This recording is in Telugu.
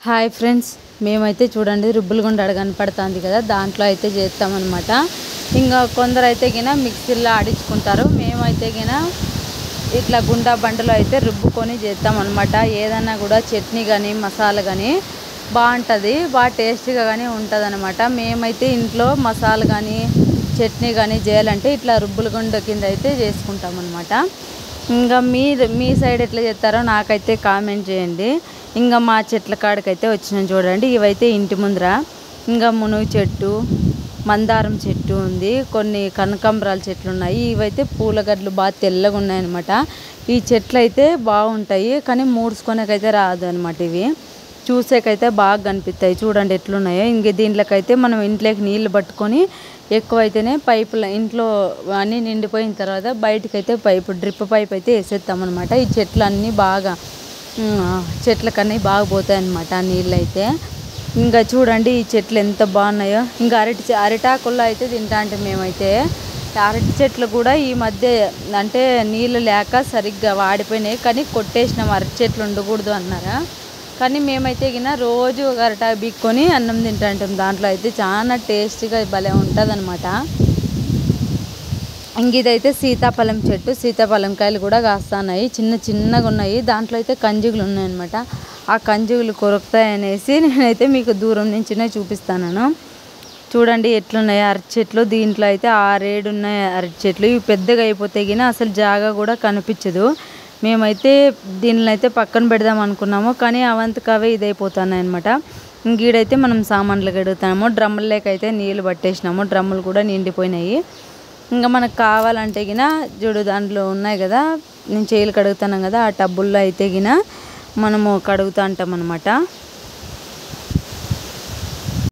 హాయ్ ఫ్రెండ్స్, మేమైతే చూడండి రుబ్బులగుండ కనపడుతుంది కదా, దాంట్లో అయితే చేస్తామన్నమాట. ఇంకా కొందరు అయితే గిన మిక్సీలో ఆడించుకుంటారు. మేమైతే గిన ఇట్లా గుండా బండలో అయితే రుబ్బుకొని చేస్తామన్నమాట. ఏదన్నా కూడా చట్నీ కానీ మసాలా కానీ బాగుంటుంది, బాగా టేస్టీగా కానీ ఉంటుంది అనమాట. మేమైతే ఇంట్లో మసాలా కానీ చట్నీ కానీ చేయాలంటే ఇట్లా రుబ్బులగుండ కింద అయితే చేసుకుంటాం అనమాట. ఇంకా మీ సైడ్ ఎట్లా చేస్తారో నాకైతే కామెంట్ చేయండి. ఇంకా మా చెట్ల కాడికైతే వచ్చినాం చూడండి. ఇవైతే ఇంటి ముందర ఇంకా మునుగు చెట్టు, మందారం చెట్టు ఉంది, కొన్ని కనకాంబరాల చెట్లు ఉన్నాయి. ఇవైతే పూలగడ్డలు బాగా తెల్లగా ఉన్నాయన్నమాట. ఈ చెట్లు అయితే బాగుంటాయి, కానీ మూడ్చుకోనేకైతే రాదు అనమాట. ఇవి చూసేకైతే బాగా కనిపిస్తాయి. చూడండి ఎట్లున్నాయో. ఇంక దీంట్లోకైతే మనం ఇంట్లోకి నీళ్ళు పట్టుకొని ఎక్కువైతేనే పైపులు ఇంట్లో అన్నీ నిండిపోయిన తర్వాత బయటకైతే డ్రిప్ పైప్ అయితే వేసేస్తామన్నమాట. ఈ చెట్లు అన్నీ బాగా చెట్లకన్నీ బాగా పోతాయి అన్నమాట ఆ నీళ్ళు అయితే. ఇంకా చూడండి ఈ చెట్లు ఎంత బాగున్నాయో. ఇంకా అరిటాకుల్లో అయితే తింటా అంటే మేమైతే అరటి చెట్లు కూడా ఈ మధ్య అంటే నీళ్ళు లేక సరిగ్గా వాడిపోయినాయి, కానీ కొట్టేసినాం. అరటి చెట్లు ఉండకూడదు అన్నారా, కానీ మేమైతే గిన రోజు ఒక అరటాకు బిక్కొని అన్నం తింటాంటాం. దాంట్లో అయితే చాలా టేస్టీగా భలే ఉంటుంది అనమాట. ఇంక ఇదైతే సీతాఫలం చెట్టు. సీతాఫలం కాయలు కూడా కాస్తున్నాయి, చిన్నగా ఉన్నాయి. దాంట్లో అయితే కంజుగులు ఉన్నాయన్నమాట. ఆ కంజుగులు కొరుకుతాయనేసి నేనైతే మీకు దూరం నుంచినే చూపిస్తాను. చూడండి ఎట్లున్నాయి అరటి చెట్లు. దీంట్లో అయితే 6-7 ఉన్నాయి అరటి చెట్లు. ఇవి పెద్దగా అయిపోతే గిన అసలు జాగా కూడా కనిపించదు. మేమైతే దీనిలో అయితే పక్కన పెడదాం అనుకున్నాము, కానీ అవంతకవే ఇదైపోతున్నాయి అనమాట. ఇంకీడైతే మనం సామాన్లు కడుగుతాము. డ్రమ్ములకైతే నీళ్ళు పట్టేసినాము, డ్రమ్ములు కూడా నిండిపోయినాయి. ఇంకా మనకు కావాలంటే గిన చూడు దాంట్లో ఉన్నాయి కదా, నేను చేతులు కడుగుతున్నాం కదా, ఆ టబ్బుల్లో అయితే గిన మనము కడుగుతూ ఉంటాం అనమాట.